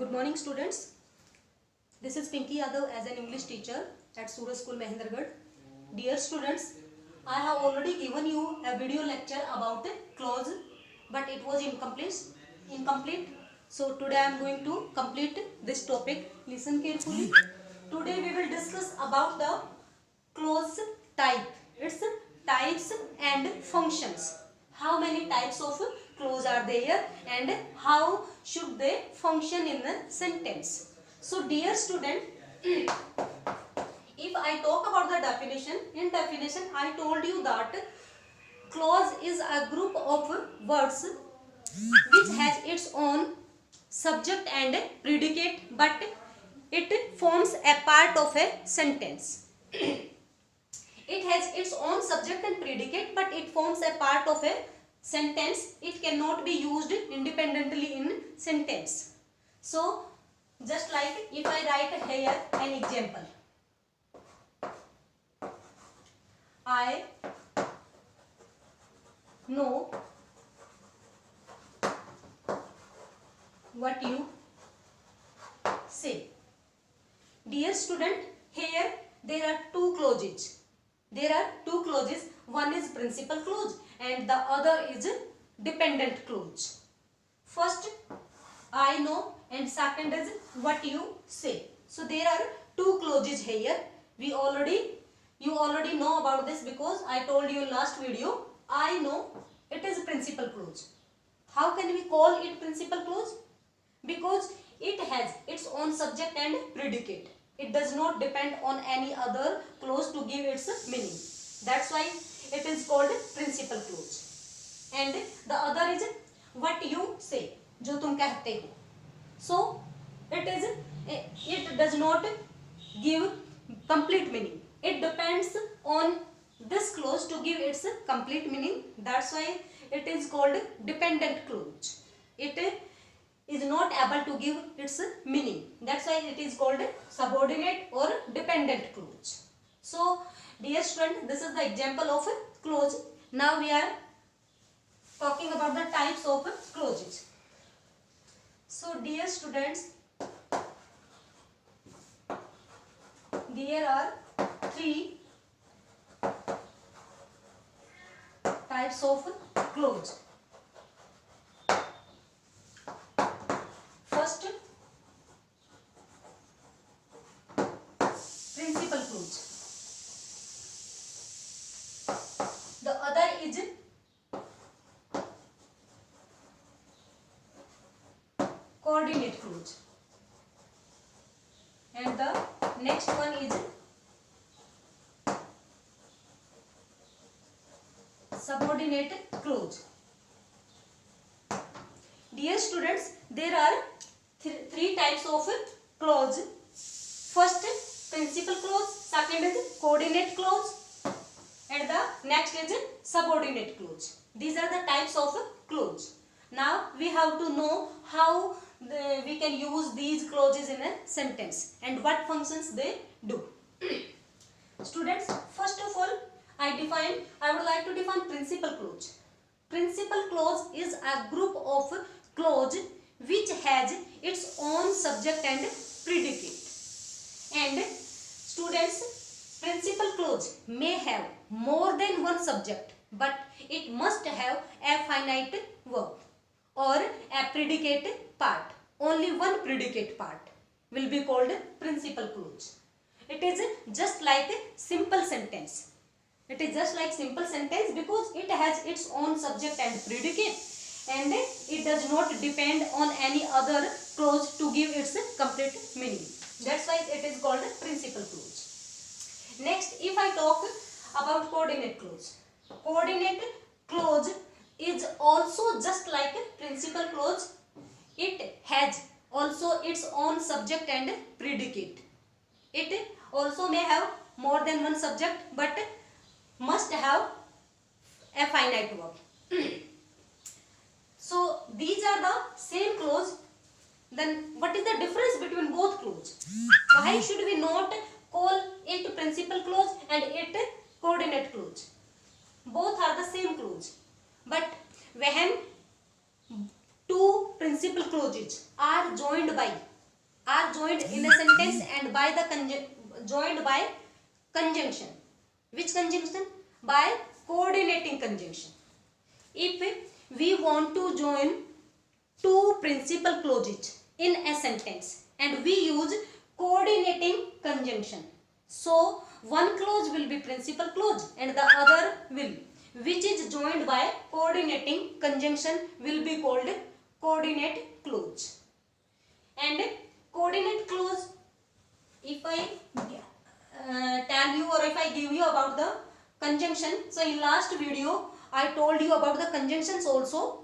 Good morning, students. This is Pinky Yadav as an English teacher at Suraj School, Mahendragarh. Dear students, I have already given you a video lecture about clause, but it was incomplete. So today I am going to complete this topic. Listen carefully. Today we will discuss about the clause type, its types and functions. How many types of clause are there and how should they function in a sentence. So dear student, if I talk about the definition, in definition I told you that clause is a group of words which has its own subject and predicate, but it forms a part of a sentence. It has its own subject and predicate, but it forms a part of a sentence. It cannot be used independently in sentence. So, just like if I write here an example. I know what you say. Dear student, here there are two clauses. One is principal clause and the other is dependent clause. First, I know, and second is what you say. So there are two clauses here. You already know about this because I told you in last video. I know, it is a principal clause. How can we call it principal clause? Because it has its own subject and predicate. It does not depend on any other clause to give its meaning. That's why it is called principal clause. And the other is what you say, जो तुम कहते हो. So it does not give complete meaning. It depends on this clause to give its complete meaning. That's why it is called dependent clause. It is not able to give its meaning. That's why it is called subordinate or dependent clause. So, dear student, this is the example of a clause. Now we are talking about the types of clauses. So, dear students, there are three types of clause. First, principal clause. The other is coordinate clause. And the next one is subordinate clause. Dear students, there are three types of clause. First, principal clause, second is coordinate clause, and the next is subordinate clause. These are the types of clause. Now we have to know how we can use these clauses in a sentence and what functions they do. Students, first of all, I would like to define principal clause. Principal clause is a group of clause which has its own subject and predicate. And students, principal clause may have more than one subject, but it must have a finite verb or a predicate part. Only one predicate part will be called principal clause. It is just like a simple sentence. It is just like simple sentence because it has its own subject and predicate, and it does not depend on any other clause to give its complete meaning. That's why it is called principal clause. Next, if I talk about coordinate clause. Coordinate clause is also just like principal clause. It has also its own subject and predicate. It also may have more than one subject, but must have a finite verb. So these are the same clause. Then what is the difference between both clause? Why should we not call it principal clause and it coordinate clause? Both are the same clause. But when two principal clauses are joined by are joined in a sentence and by the joined by conjunction. Which conjunction? By coordinating conjunction. If we want to join two principal clauses in a sentence and we use coordinating conjunction, so one clause will be principal clause and the other will, which is joined by coordinating conjunction, will be called coordinate clause. And coordinate clause, if I tell you or if I give you about the conjunction, so in last video I told you about the conjunctions also.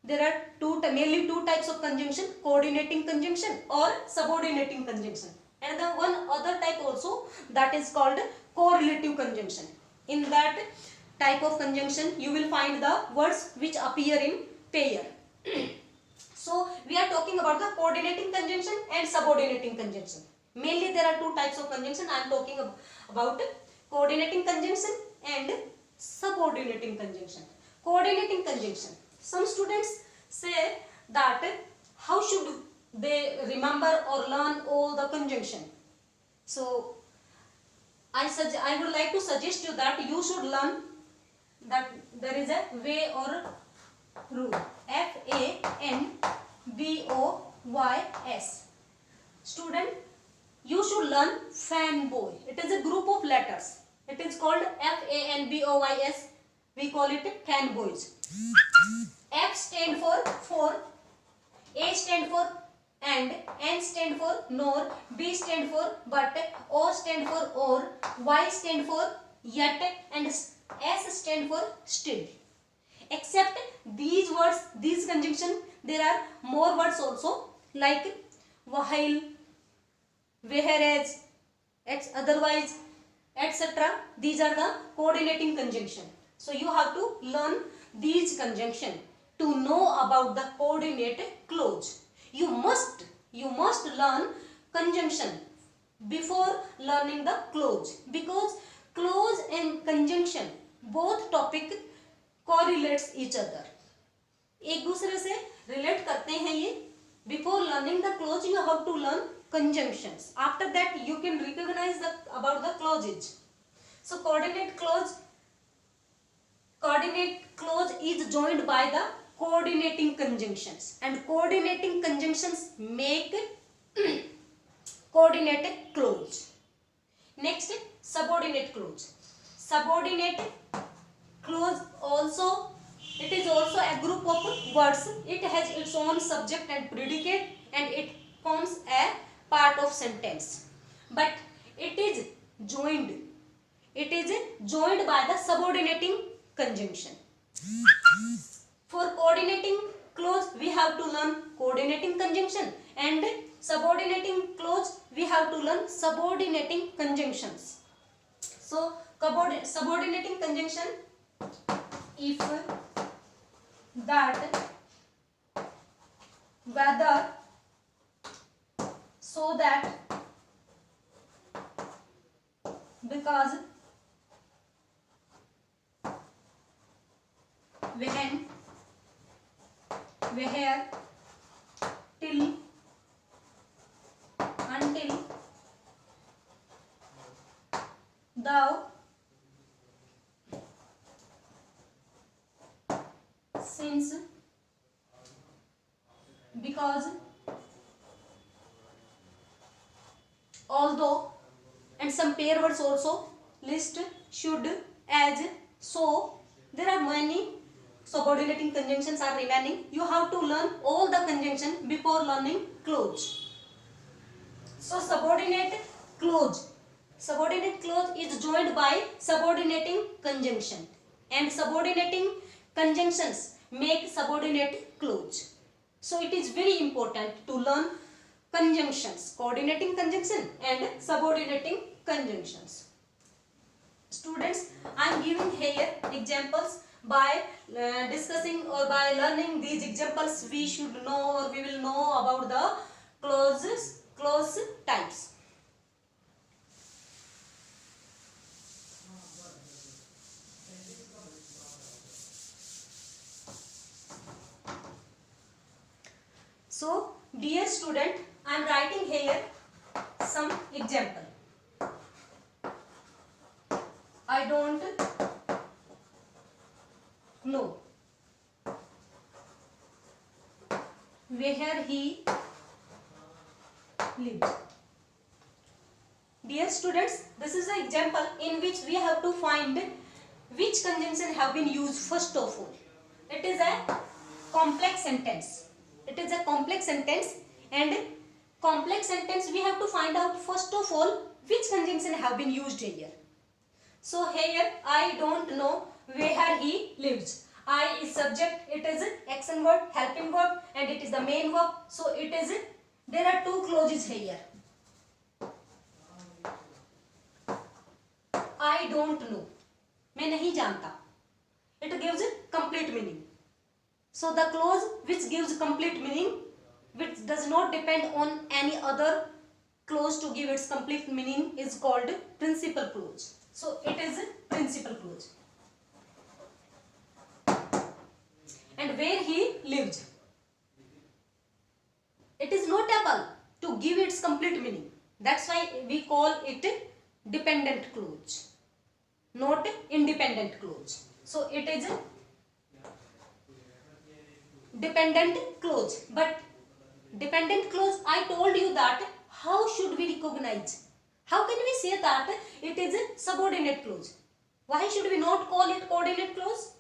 There are mainly two types of conjunction: coordinating conjunction or subordinating conjunction, and the one other type also, that is called correlative conjunction. In that type of conjunction you will find the words which appear in pair. So we are talking about the coordinating conjunction and subordinating conjunction. Mainly there are two types of conjunction. I am talking about coordinating conjunction and subordinating conjunction. Coordinating conjunction. Some students say that how should they remember or learn all the conjunction. So I would like to suggest you that you should learn that there is a way or rule. FANBOYS. Student, you should learn fanboy. It is a group of letters. It is called FANBOYS. We call it fanboys. F stand for, A stand for and, N stand for nor, B stand for but, O stand for or, Y stand for yet, and S stand for still. Except these words, these conjunction, there are more words also, like while, whereas, otherwise, etc. These are the coordinating conjunction. So you have to learn these conjunction to know about the coordinate clause. You must learn conjunction before learning the clause, because clause and conjunction both topic correlates each other. एक दूसरे से relate करते हैं ये. Before learning the clause you have to learn conjunctions. After that you can recognize about the clauses. So coordinate clause is joined by the coordinating conjunctions, and coordinating conjunctions make coordinate clause. Next, subordinate clause. Subordinate clause also, it is also a group of words. It has its own subject and predicate and it forms a part of sentence, but it is joined by the subordinating conjunction. For coordinating clause we have to learn coordinating conjunction, and subordinating clause we have to learn subordinating conjunctions. So subordinating conjunction, if that, whether, so that, because, when, where, till, until, thou, since, because, although, and some pair words also, list, should, as, so. There are many subordinating conjunctions are remaining. You have to learn all the conjunction before learning clause. So subordinate clause is joined by subordinating conjunction, and subordinating conjunctions make subordinate clause. So it is very important to learn conjunctions, coordinating conjunction and subordinating conjunctions. Students, I am giving here examples. By discussing or by learning these examples, we should know or we will know about the clause types. So dear student, I am writing here some example. I don't know where he lives. Dear students, this is an example in which we have to find which conjunction have been used first of all. It is a complex sentence. It is a complex sentence, and complex sentence we have to find out first of all which conjunction have been used here. So here I don't know where he lives. I is subject, it is action word, helping verb, and it is the main verb. So it is, there are two clauses here. I don't know, मैं नहीं जानता. It gives complete meaning. So the clause which gives complete meaning, which does not depend on any other clause to give its complete meaning, is called principal clause. So it is a principal clause. And where he lived, it is not able to give its complete meaning. That's why we call it dependent clause, not independent clause. So it is a dependent clause. But dependent clause, I told you that how should we recognize? How can we say that it is a subordinate clause? Why should we not call it coordinate clause?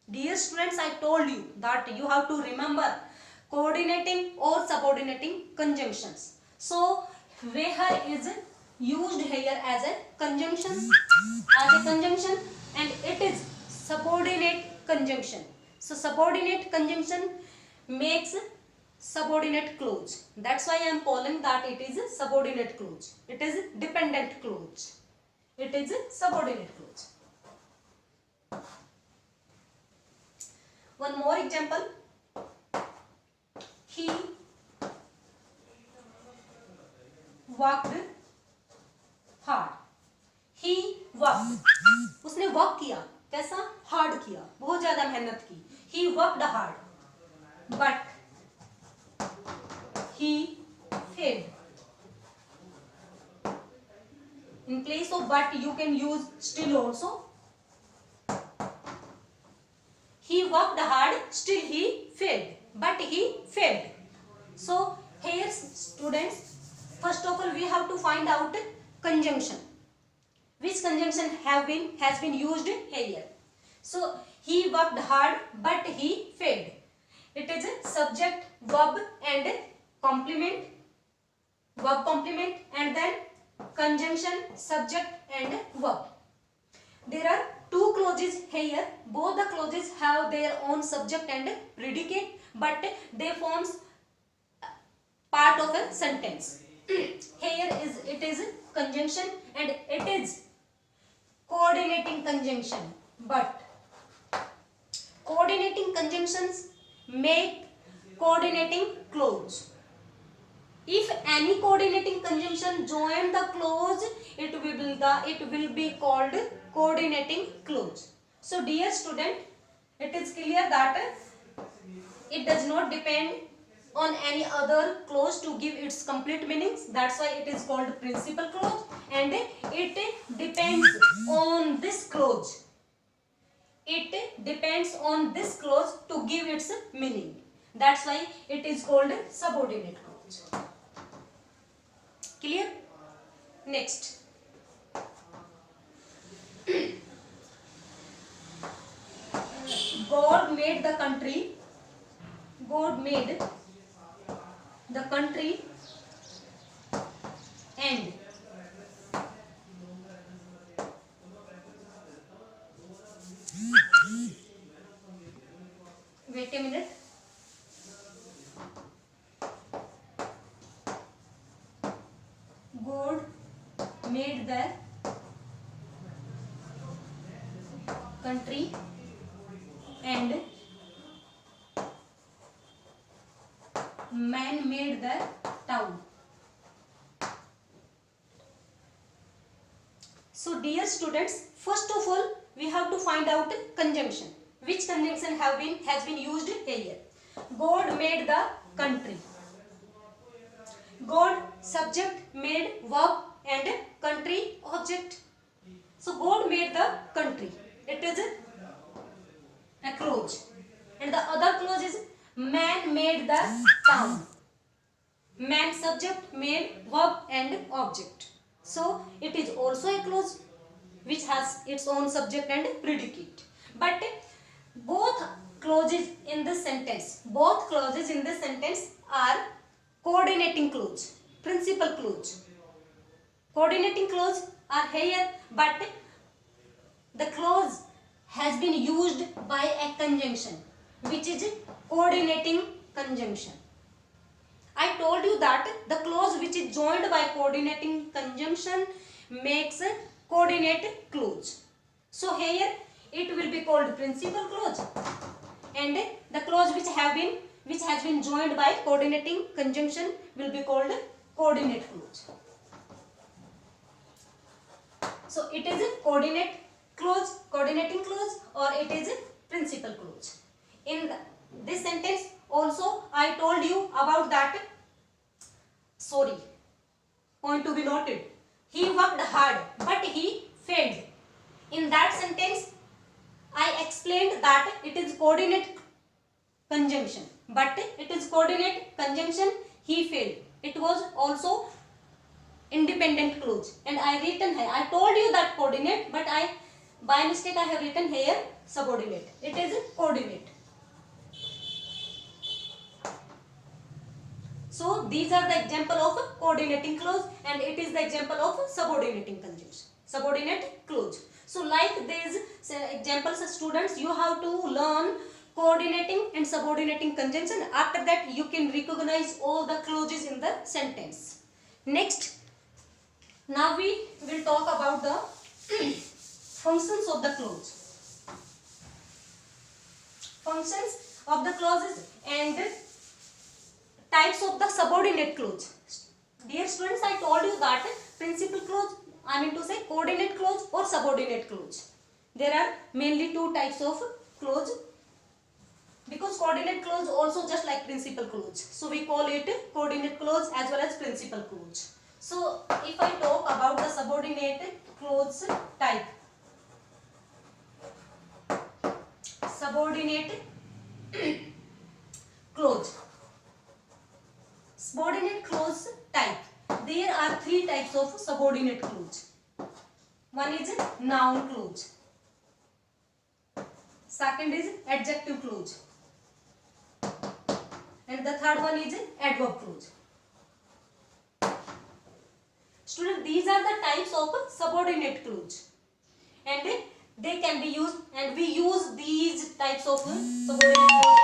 Dear students, I told you that you have to remember coordinating or subordinating conjunctions. So where is used here as a conjunction, and it is subordinate conjunction. So subordinate conjunction makes subordinate clause. That's why I am calling that it is a subordinate clause. It is a dependent clause. It is a subordinate clause. One more example. He worked hard. He worked. उसने work किया. कैसा? Hard किया. बहुत ज्यादा मेहनत की. He worked hard. But he failed. In place of but you can use still also. He worked hard, still he failed. But he failed. So here students, first of all we have to find out conjunction. Which conjunction has been used here? So he worked hard but he failed. It is a subject, verb and complement, verb complement, and then conjunction, subject and verb. There are two clauses here. Both the clauses have their own subject and predicate, but they forms part of a sentence. Here it is conjunction and it is coordinating conjunction. But coordinating conjunctions make coordinating clause. If any coordinating conjunction join the clause, it will be called coordinating clause. So dear student, it is clear that it does not depend on any other clause to give its complete meanings. That's why it is called principal clause, and it depends on this clause. It depends on this clause to give its meaning. That's why it is called subordinate clause. Clear? Next. God made the country. God made the country and wait a minute. God made the country and man made the town. So dear students, first of all we have to find out conjunction. Which conjunction has been used here? God made the country. God, subject, made, verb, and country, object. So God made the country. It is a clause. And the other clause is man made the town. Man, subject, made, verb, and object. So it is also a clause which has its own subject and predicate. But both clauses in this sentence are coordinating clause, principal clause. Coordinating clause are here, but the clause has been used by a conjunction, which is coordinating conjunction. I told you that the clause which is joined by coordinating conjunction makes a coordinate clause. So here it will be called principal clause, and the clause which has been joined by coordinating conjunction will be called coordinate clause. So it is a coordinate clause, coordinating clause, or it is a principal clause. In this sentence also I told you about that. Sorry, point to be noted. He worked hard but he failed. In that sentence I explained that it is coordinate conjunction, but it is coordinate conjunction, he failed. It was also independent clause, and I written here, I told you that coordinate, but by mistake I have written here subordinate. It is coordinate. So these are the example of coordinating clause, and it is the example of subordinating conjunction, subordinate clause. So like these examples, students, you have to learn coordinating and subordinating conjunction. After that you can recognize all the clauses in the sentence. Next, now we will talk about the functions of the clause. Functions of the clauses and types of the subordinate clause. Dear students, I told you that principal clause, I mean to say coordinate clause or subordinate clause. There are mainly two types of clause, because coordinate clause also just like principal clause. So we call it coordinate clause as well as principal clause. So if I talk about the subordinate clause type, subordinate clause. Subordinate clause type. There are three types of subordinate clause. One is noun clause. Second is adjective clause. And the third one is adverb clause. Students, these are the types of subordinate clause. And they can be used, and we use these types of subordinate clause